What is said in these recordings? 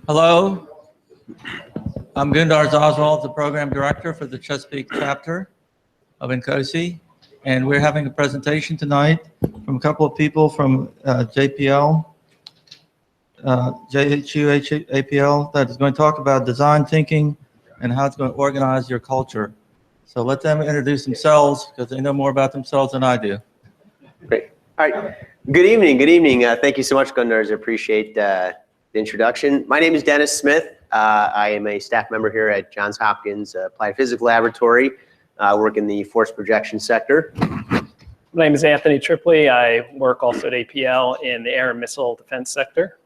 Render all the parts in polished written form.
Hello, I'm Gundars Oswald, the Program Director for the Chesapeake Chapter of NCOSE, and we're having a presentation tonight from a couple of people from JPL, JHU-APL, that is going to talk about design thinking and how it's going to organize your culture. So let them introduce themselves because they know more about themselves than I do. Great. All right. Good evening. Good evening. Thank you so much, Gundars. I appreciate the introduction. My name is Dennis Smith. I am a staff member here at Johns Hopkins Applied Physics Laboratory. I work in the force projection sector. My name is Anthony Tripoli. I work also at APL in the air and missile defense sector.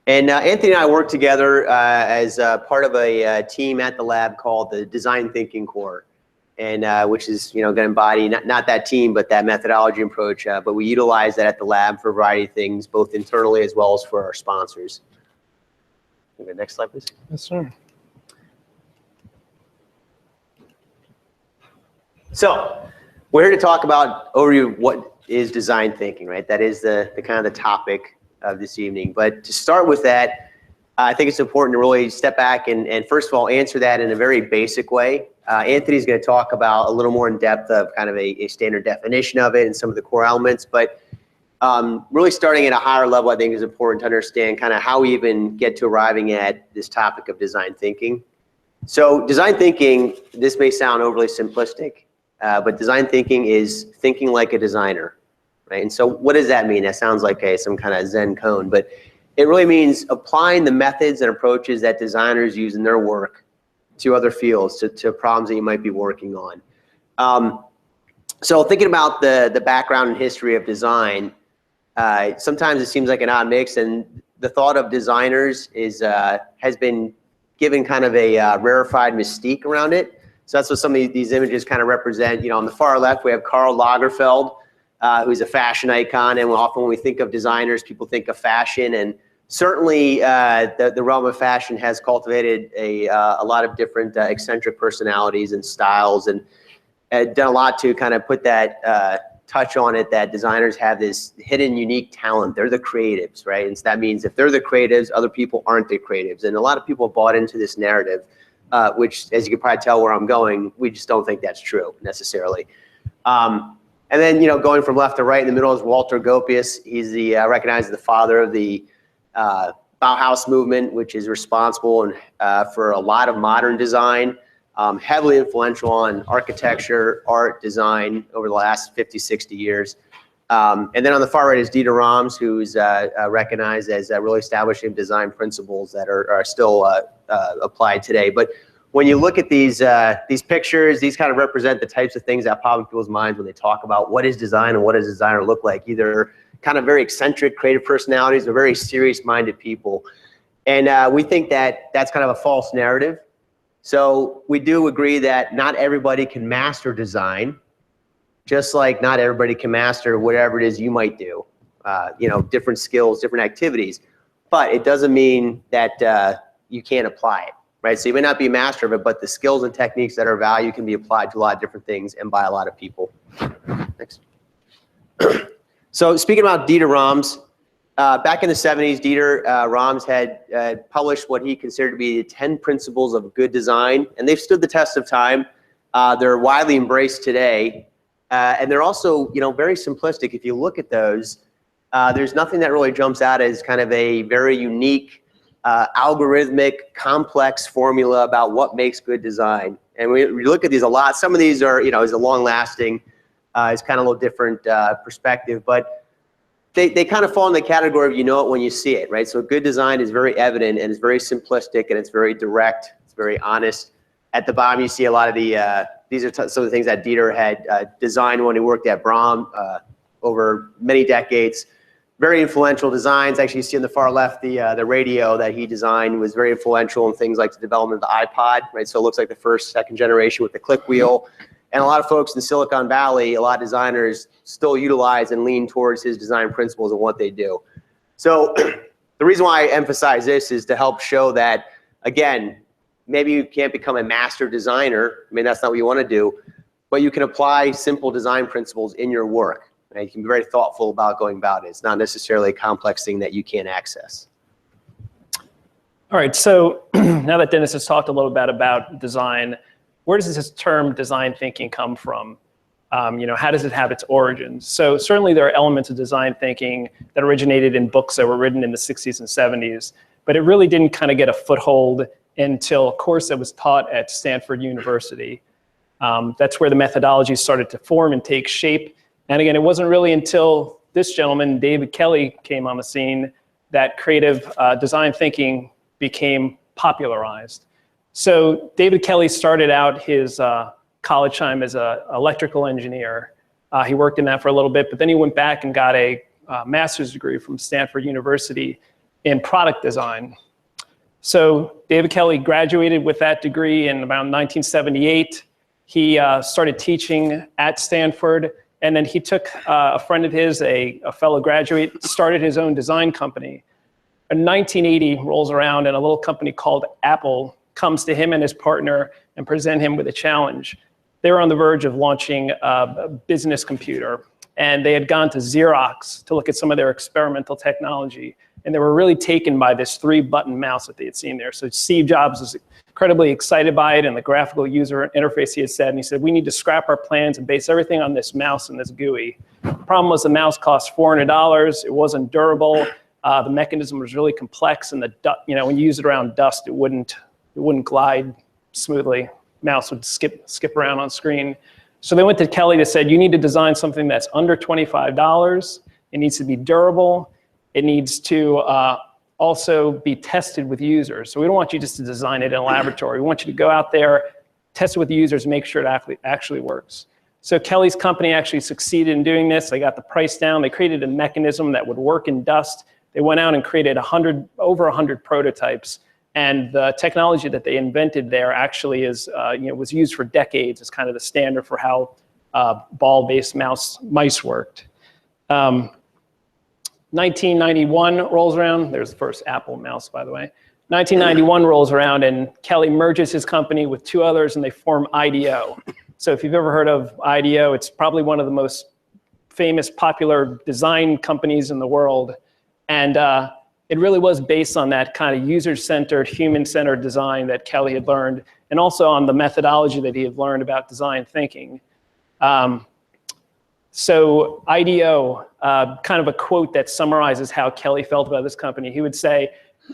And Anthony and I work together as part of a team at the lab called the Design Thinking Core, and which is going to embody not that team, but that methodology approach. But we utilize that at the lab for a variety of things, both internally as well as for our sponsors. Okay, next slide, please. Yes, sir. So we're here to talk about overview what is design thinking, right? That is the kind of the topic of this evening. But to start with that, I think it's important to really step back and first of all answer that in a very basic way. Anthony's going to talk about a little more in depth of kind of a standard definition of it and some of the core elements, but really starting at a higher level, I think is important to understand kind of how we even get to arriving at this topic of design thinking. So design thinking, this may sound overly simplistic, but design thinking is thinking like a designer, right? And so what does that mean? That sounds like some kind of Zen cone, but it really means applying the methods and approaches that designers use in their work to other fields, to problems that you might be working on. So thinking about the background and history of design, sometimes it seems like an odd mix, and the thought of designers has been given kind of a rarefied mystique around it. So that's what some of these images kind of represent. On the far left, we have Karl Lagerfeld, who's a fashion icon, and often when we think of designers, people think of fashion, and certainly the realm of fashion has cultivated a lot of different eccentric personalities and styles, and done a lot to kind of put that touch on it, that designers have this hidden unique talent. They're the creatives, right? And so that means if they're the creatives, other people aren't the creatives. And a lot of people have bought into this narrative, which, as you can probably tell where I'm going, we just don't think that's true necessarily. And then, going from left to right in the middle is Walter Gropius. He's recognized as the father of the Bauhaus movement, which is responsible for a lot of modern design. Heavily influential on architecture, art, design over the last 50, 60 years. And then on the far right is Dieter Rams, who's recognized as really establishing design principles that are still applied today. But when you look at these pictures, these kind of represent the types of things that pop in people's minds when they talk about what is design and what does a designer look like. Either kind of very eccentric creative personalities or very serious-minded people. And we think that that's kind of a false narrative. So we do agree that not everybody can master design, just like not everybody can master whatever it is you might do, different skills, different activities. But it doesn't mean that you can't apply it, right? So you may not be a master of it, but the skills and techniques that are valued can be applied to a lot of different things and by a lot of people. Next. So speaking about Dieter Rams, back in the 70s, Dieter Rams had published what he considered to be the 10 principles of good design, and they've stood the test of time. They're widely embraced today, and they're also, very simplistic. If you look at those, there's nothing that really jumps out as kind of a very unique, algorithmic, complex formula about what makes good design. And we look at these a lot. Some of these are, is a long-lasting, it's kind of a little different perspective, but they kind of fall in the category of you know it when you see it, right? So good design is very evident and it's very simplistic and it's very direct, it's very honest. At the bottom you see a lot of the, these are some of the things that Dieter had designed when he worked at Braun over many decades. Very influential designs. Actually, you see on the far left, the radio that he designed was very influential in things like the development of the iPod, right? So it looks like the first, second generation with the click wheel. And a lot of folks in Silicon Valley, a lot of designers still utilize and lean towards his design principles and what they do. So the reason why I emphasize this is to help show that, again, maybe you can't become a master designer. I mean, that's not what you want to do, but you can apply simple design principles in your work. Right? You can be very thoughtful about going about it. It's not necessarily a complex thing that you can't access. All right, so now that Dennis has talked a little bit about design, where does this term design thinking come from? How does it have its origins? So certainly there are elements of design thinking that originated in books that were written in the 60s and 70s, but it really didn't kind of get a foothold until a course that was taught at Stanford University. That's where the methodology started to form and take shape. And again, it wasn't really until this gentleman, David Kelly, came on the scene that creative design thinking became popularized. So David Kelly started out his college time as an electrical engineer. He worked in that for a little bit, but then he went back and got a master's degree from Stanford University in product design. So David Kelly graduated with that degree in about 1978. He started teaching at Stanford, and then he took a friend of his, a fellow graduate, started his own design company. In 1980 rolls around, and a little company called Apple comes to him and his partner and present him with a challenge. They were on the verge of launching a business computer, and they had gone to Xerox to look at some of their experimental technology, and they were really taken by this 3-button mouse that they had seen there. So Steve Jobs was incredibly excited by it and the graphical user interface he had said, and he said, we need to scrap our plans and base everything on this mouse and this GUI. The problem was the mouse cost $400, it wasn't durable, the mechanism was really complex, and when you use it around dust, it wouldn't glide smoothly. Mouse would skip around on screen. So they went to Kelly that said, you need to design something that's under $25. It needs to be durable. It needs to also be tested with users. So we don't want you just to design it in a laboratory. We want you to go out there, test it with the users, make sure it actually works. So Kelly's company actually succeeded in doing this. They got the price down. They created a mechanism that would work in dust. They went out and created over 100 prototypes. And the technology that they invented there actually was used for decades as kind of the standard for how ball-based mice worked. 1991 rolls around. There's the first Apple mouse, by the way. 1991 rolls around, and Kelly merges his company with 2 others, and they form IDEO. So if you've ever heard of IDEO, it's probably one of the most famous, popular design companies in the world. And it really was based on that kind of user-centered, human-centered design that Kelly had learned, and also on the methodology that he had learned about design thinking. So IDEO, kind of a quote that summarizes how Kelly felt about this company. He would say,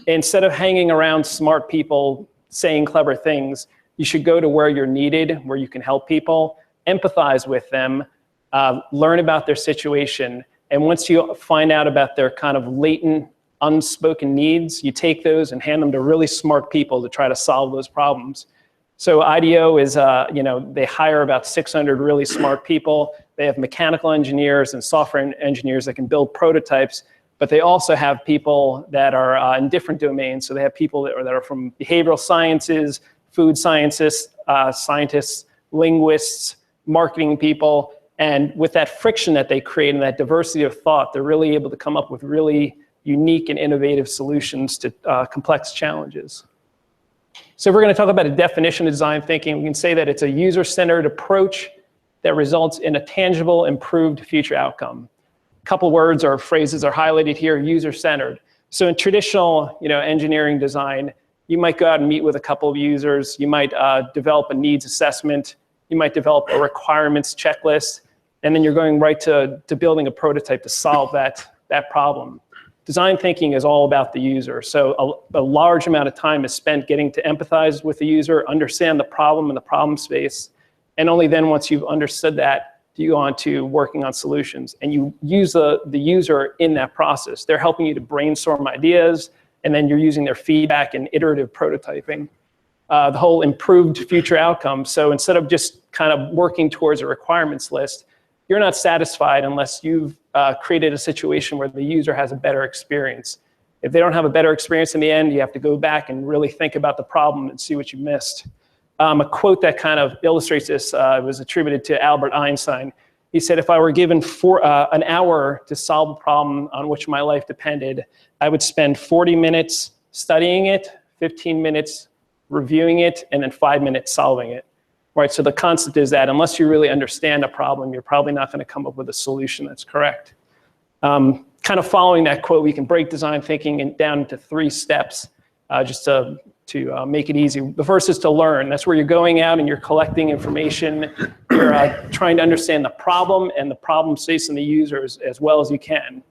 instead of hanging around smart people saying clever things, you should go to where you're needed, where you can help people, empathize with them, learn about their situation, and once you find out about their kind of latent, unspoken needs, you take those and hand them to really smart people to try to solve those problems. So IDEO is, they hire about 600 really smart people. They have mechanical engineers and software engineers that can build prototypes, but they also have people that are in different domains. So they have people that are from behavioral sciences, food scientists, linguists, marketing people. And with that friction that they create and that diversity of thought, they're really able to come up with really unique and innovative solutions to complex challenges. So if we're going to talk about a definition of design thinking, we can say that it's a user-centered approach that results in a tangible, improved future outcome. A couple words or phrases are highlighted here, user-centered. So in traditional engineering design, you might go out and meet with a couple of users. You might develop a needs assessment. You might develop a requirements checklist. And then you're going right to building a prototype to solve that problem. Design thinking is all about the user. So a large amount of time is spent getting to empathize with the user, understand the problem and the problem space. And only then, once you've understood that, do you go on to working on solutions. And you use the user in that process. They're helping you to brainstorm ideas, and then you're using their feedback and iterative prototyping. The whole improved future outcome. So instead of just kind of working towards a requirements list, you're not satisfied unless you've created a situation where the user has a better experience. If they don't have a better experience in the end, you have to go back and really think about the problem and see what you missed. A quote that kind of illustrates this was attributed to Albert Einstein. He said, if I were given an hour to solve a problem on which my life depended, I would spend 40 minutes studying it, 15 minutes reviewing it, and then 5 minutes solving it. Right, so the concept is that unless you really understand a problem, you're probably not going to come up with a solution that's correct. Kind of following that quote, we can break design thinking down into 3 steps just to make it easy. The first is to learn. That's where you're going out and you're collecting information. You're trying to understand the problem and the problem space and the users as well as you can.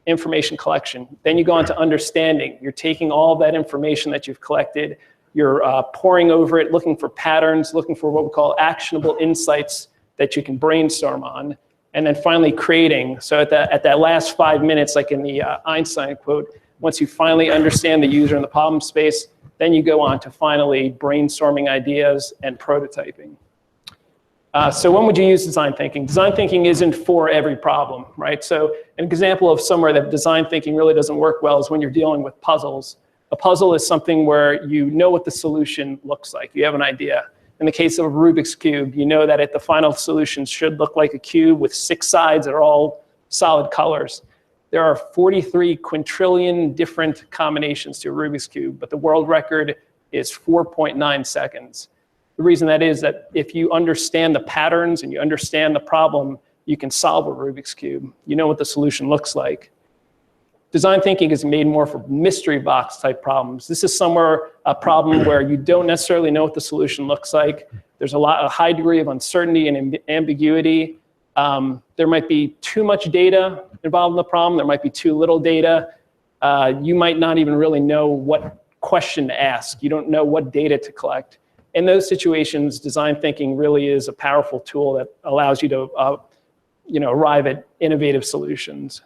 Information collection. Then you go on to understanding. You're taking all that information that you've collected, you're poring over it, looking for patterns, looking for what we call actionable insights that you can brainstorm on, and then finally creating. So at that last 5 minutes, like in the Einstein quote, once you finally understand the user and the problem space, then you go on to finally brainstorming ideas and prototyping. So when would you use design thinking? Design thinking isn't for every problem, right? So an example of somewhere that design thinking really doesn't work well is when you're dealing with puzzles. A puzzle is something where you know what the solution looks like. You have an idea. In the case of a Rubik's Cube, you know that the final solution should look like a cube with 6 sides that are all solid colors. There are 43 quintillion different combinations to a Rubik's Cube, but the world record is 4.9 seconds. The reason that is that if you understand the patterns and you understand the problem, you can solve a Rubik's Cube. You know what the solution looks like. Design thinking is made more for mystery box type problems. This is a problem where you don't necessarily know what the solution looks like. There's a high degree of uncertainty and ambiguity. There might be too much data involved in the problem. There might be too little data. You might not even really know what question to ask. You don't know what data to collect. In those situations, design thinking really is a powerful tool that allows you to arrive at innovative solutions.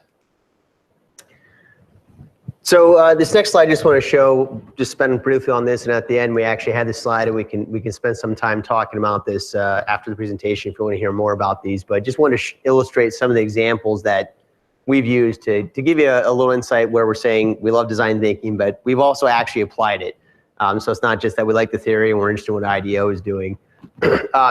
So this next slide, I just want to show, just spend briefly on this, and at the end we actually had this slide, and we can spend some time talking about this after the presentation if you want to hear more about these. But I just want to illustrate some of the examples that we've used to give you a little insight where we're saying we love design thinking, but we've also actually applied it. So it's not just that we like the theory and we're interested in what IDEO is doing.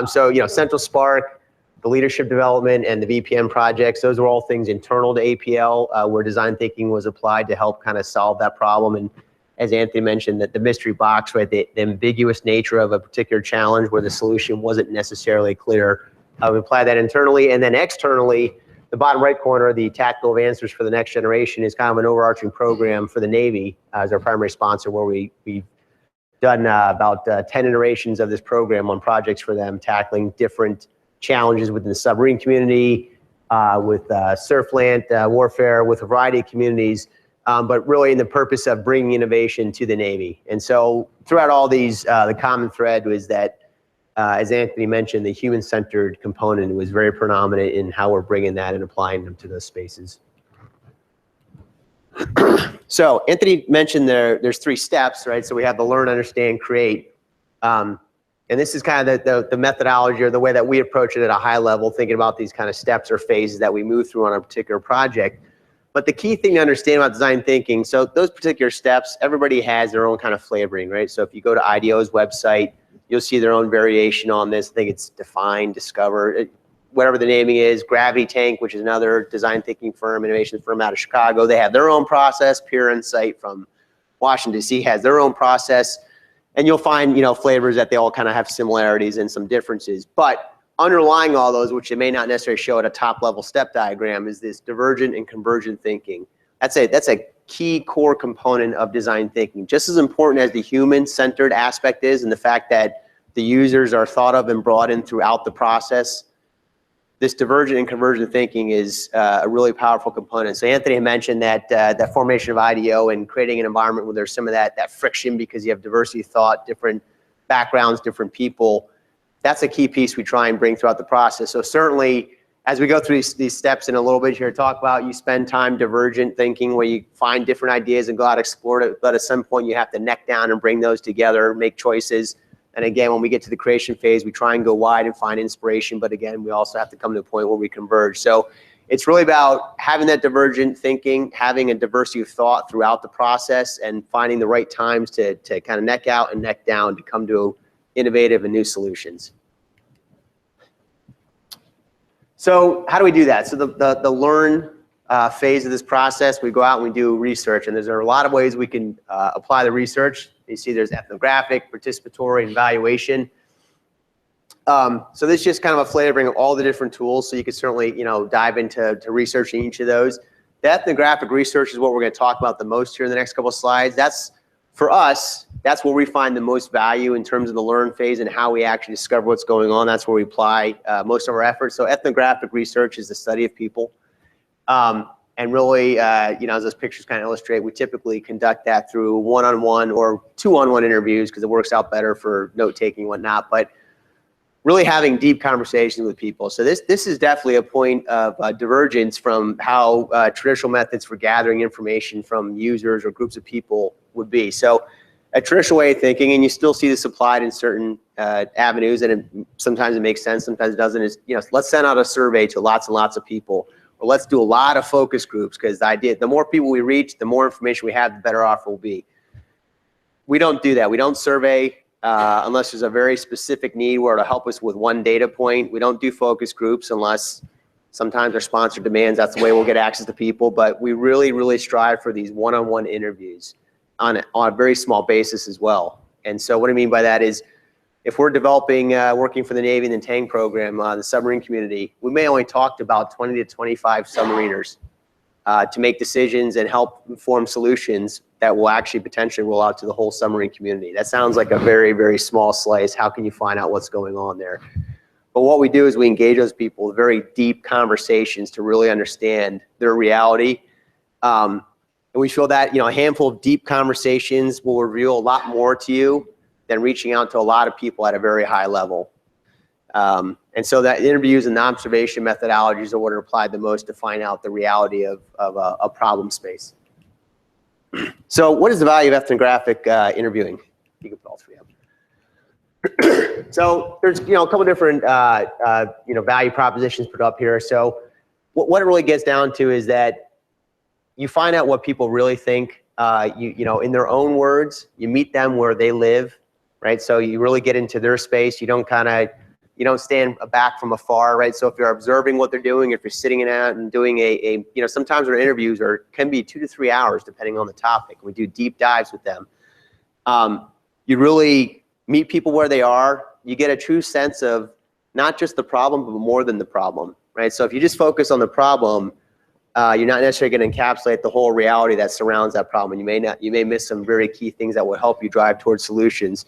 So Central Spark, the leadership development, and the VPN projects, those were all things internal to APL where design thinking was applied to help kind of solve that problem. And as Anthony mentioned, that the mystery box, right, the ambiguous nature of a particular challenge where the solution wasn't necessarily clear. We applied that internally, and then externally, the bottom right corner, the Tactical Advancers for the Next Generation, is kind of an overarching program for the Navy as our primary sponsor, where we've done about 10 iterations of this program on projects for them, tackling different challenges within the submarine community, with surfland warfare, with a variety of communities, but really in the purpose of bringing innovation to the Navy. And so throughout all these, the common thread was that, as Anthony mentioned, the human-centered component was very predominant in how we're bringing that and applying them to those spaces. So Anthony mentioned there's 3 steps, right? So we have the learn, understand, create. And this is kind of the methodology or the way that we approach it at a high level, thinking about these kind of steps or phases that we move through on a particular project. But the key thing to understand about design thinking, so those particular steps, everybody has their own kind of flavoring, right? So if you go to IDEO's website, you'll see their own variation on this. I think it's define, discover, whatever the naming is. Gravity Tank, which is another design thinking firm, innovation firm out of Chicago. They have their own process. Pure Insight from Washington, D.C. has their own process. And you'll find, flavors that they all kind of have similarities and some differences. But underlying all those, which they may not necessarily show at a top level step diagram, is this divergent and convergent thinking. That's a key core component of design thinking. Just as important as the human-centered aspect is, and the fact that the users are thought of and brought in throughout the process, this divergent and convergent thinking is a really powerful component. So Anthony mentioned that that formation of IDEO and creating an environment where there's some of that friction because you have diversity of thought, different backgrounds, different people. That's a key piece we try and bring throughout the process. So certainly, as we go through these steps in a little bit here, talk about you spend time divergent thinking where you find different ideas and go out and explore it. But at some point, you have to neck down and bring those together, make choices. And again, when we get to the creation phase, we try and go wide and find inspiration. But again, we also have to come to a point where we converge. So it's really about having that divergent thinking, having a diversity of thought throughout the process, and finding the right times to kind of neck out and neck down to come to innovative and new solutions. So how do we do that? So the learn, phase of this process, we go out and we do research, and there's a lot of ways we can apply the research. You see there's ethnographic, participatory, and evaluation. So this is just kind of a flavoring of all the different tools, so you can certainly, dive into researching each of those. The ethnographic research is what we're going to talk about the most here in the next couple of slides. That's, for us, that's where we find the most value in terms of the learn phase and how we actually discover what's going on. That's where we apply most of our efforts. So ethnographic research is the study of people. And really, as those pictures kind of illustrate, we typically conduct that through one-on-one or two-on-one interviews because it works out better for note-taking and whatnot. But really having deep conversations with people. So this is definitely a point of divergence from how traditional methods for gathering information from users or groups of people would be. So a traditional way of thinking, and you still see this applied in certain avenues, and sometimes it makes sense, sometimes it doesn't, is let's send out a survey to lots and lots of people, or let's do a lot of focus groups, because the idea, the more people we reach, the more information we have, the better off we'll be. We don't do that. We don't survey unless there's a very specific need where it'll help us with one data point. We don't do focus groups unless sometimes our sponsor demands that's the way we'll get access to people. But we really, really strive for these one-on-one interviews on a very small basis as well. And so what I mean by that is if we're developing, working for the Navy and the Tang program, the submarine community, we may only talk to about 20 to 25 submariners to make decisions and help inform solutions that will actually potentially roll out to the whole submarine community. That sounds like a very, very small slice. How can you find out what's going on there? But what we do is we engage those people with very deep conversations to really understand their reality. And we feel that a handful of deep conversations will reveal a lot more to you than reaching out to a lot of people at a very high level. And so that interviews and observation methodologies are what are applied the most to find out the reality of a problem space. So what is the value of ethnographic interviewing? You can put all three up. So there's a couple different value propositions put up here. So what it really gets down to is that you find out what people really think. In their own words, you meet them where they live, right? So you really get into their space. You don't stand back from afar, right? So if you're observing what they're doing, if you're sitting in out and doing sometimes our interviews can be 2 to 3 hours depending on the topic. We do deep dives with them. You really meet people where they are. You get a true sense of not just the problem, but more than the problem, right? So if you just focus on the problem, you're not necessarily going to encapsulate the whole reality that surrounds that problem. You may miss some very key things that will help you drive towards solutions.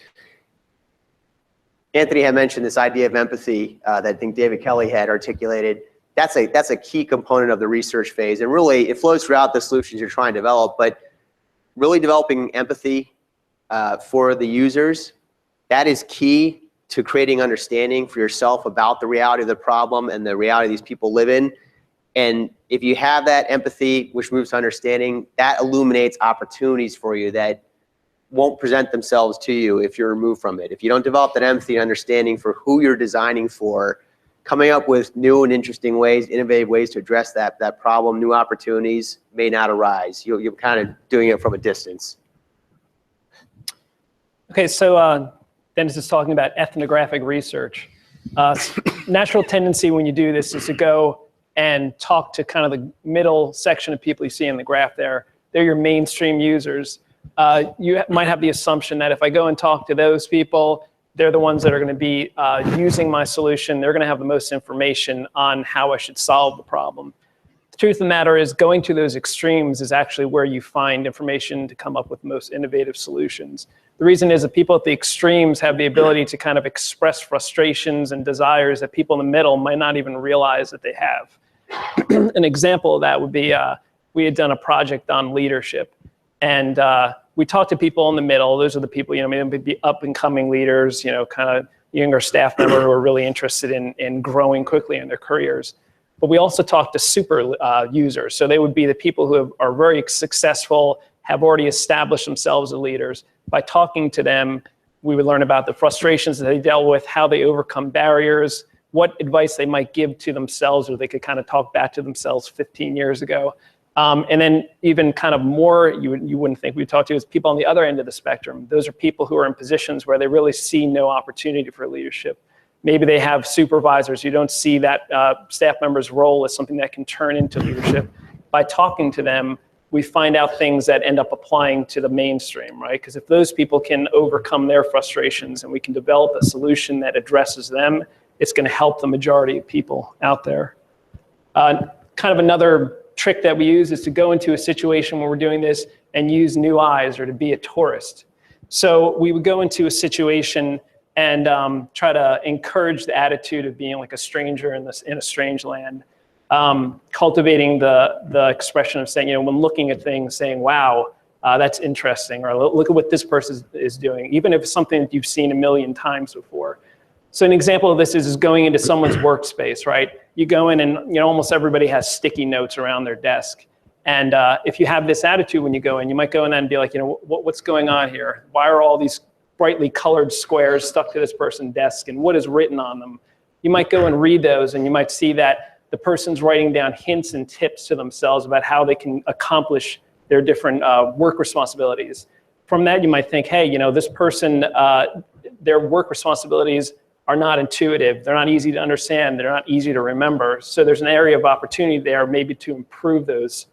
Anthony had mentioned this idea of empathy that I think David Kelly had articulated. That's a key component of the research phase, and really it flows throughout the solutions you're trying to develop. But really developing empathy for the users, that is key to creating understanding for yourself about the reality of the problem and the reality these people live in. And if you have that empathy, which moves to understanding, that illuminates opportunities for you that won't present themselves to you if you're removed from it. If you don't develop that empathy and understanding for who you're designing for, coming up with new and interesting ways, innovative ways to address that problem, new opportunities may not arise. You're kind of doing it from a distance. Okay, so Dennis is talking about ethnographic research. Natural tendency when you do this is to go and talk to kind of the middle section of people you see in the graph there. They're your mainstream users. You might have the assumption that if I go and talk to those people, they're the ones that are going to be using my solution. They're going to have the most information on how I should solve the problem. The truth of the matter is going to those extremes is actually where you find information to come up with the most innovative solutions. The reason is that people at the extremes have the ability to kind of express frustrations and desires that people in the middle might not even realize that they have. An example of that would be we had done a project on leadership. And we talked to people in the middle. Those are the people, maybe up and coming leaders, kind of younger staff member who are really interested in growing quickly in their careers. But we also talked to super users. So they would be the people who are very successful, have already established themselves as leaders. By talking to them, we would learn about the frustrations that they dealt with, how they overcome barriers, what advice they might give to themselves, or they could kind of talk back to themselves 15 years ago. And then even kind of more you wouldn't think we'd talk to is people on the other end of the spectrum. Those are people who are in positions where they really see no opportunity for leadership. Maybe they have supervisors. You don't see that staff member's role as something that can turn into leadership. by talking to them, we find out things that end up applying to the mainstream, right? Because if those people can overcome their frustrations and we can develop a solution that addresses them, it's going to help the majority of people out there. Kind of another trick that we use is to go into a situation where we're doing this and use new eyes, or to be a tourist. So we would go into a situation and try to encourage the attitude of being like a stranger in a strange land. Cultivating the expression of saying, when looking at things, saying, wow, that's interesting, or look at what this person is doing, even if it's something that you've seen a million times before. So an example of this is going into someone's workspace, right? You go in and almost everybody has sticky notes around their desk. And if you have this attitude when you go in, you might go in and be like, what's going on here? Why are all these brightly colored squares stuck to this person's desk, and what is written on them? You might go and read those, and you might see that the person's writing down hints and tips to themselves about how they can accomplish their different work responsibilities. From that, you might think, hey, this person, their work responsibilities are not intuitive. They're not easy to understand. They're not easy to remember. So there's an area of opportunity there maybe to improve those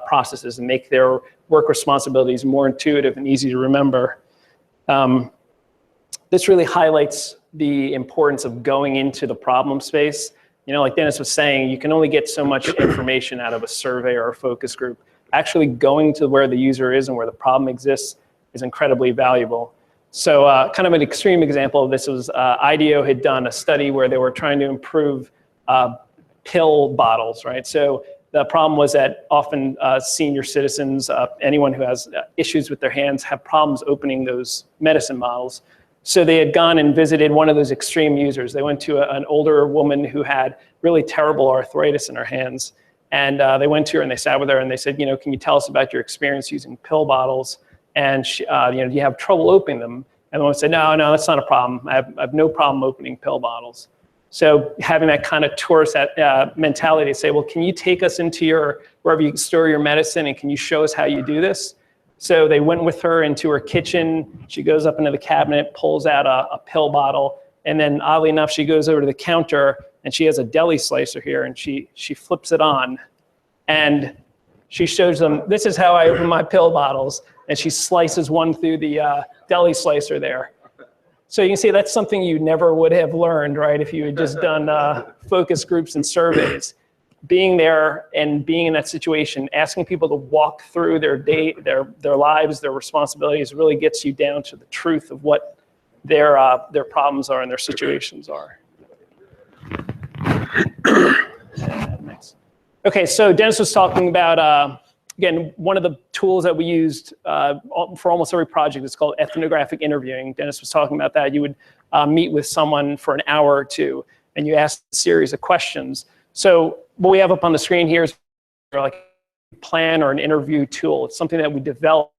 processes and make their work responsibilities more intuitive and easy to remember. This really highlights the importance of going into the problem space. Like Dennis was saying, you can only get so much information out of a survey or a focus group. Actually going to where the user is and where the problem exists is incredibly valuable. So kind of an extreme example of this was IDEO had done a study where they were trying to improve pill bottles, right? So the problem was that often senior citizens, anyone who has issues with their hands, have problems opening those medicine bottles. So they had gone and visited one of those extreme users. They went to an older woman who had really terrible arthritis in her hands. And they went to her and they sat with her and they said, can you tell us about your experience using pill bottles? And she, do you have trouble opening them? And the woman said, no, that's not a problem. I have no problem opening pill bottles. So having that kind of tourist mentality to say, well, can you take us into wherever you store your medicine, and can you show us how you do this? So they went with her into her kitchen. She goes up into the cabinet, pulls out a pill bottle, and then oddly enough, she goes over to the counter and she has a deli slicer here, and she flips it on, and she shows them, this is how I open my pill bottles, and she slices one through the deli slicer there. So you can see that's something you never would have learned, right, if you had just done focus groups and surveys. Being there and being in that situation, asking people to walk through their day, their lives, their responsibilities, really gets you down to the truth of what their problems are and their situations are. Next. Okay, so Dennis was talking about, again, one of the tools that we used for almost every project is called ethnographic interviewing. Dennis was talking about that. You would meet with someone for an hour or two, and you ask a series of questions. So what we have up on the screen here is like a plan or an interview tool. It's something that we developed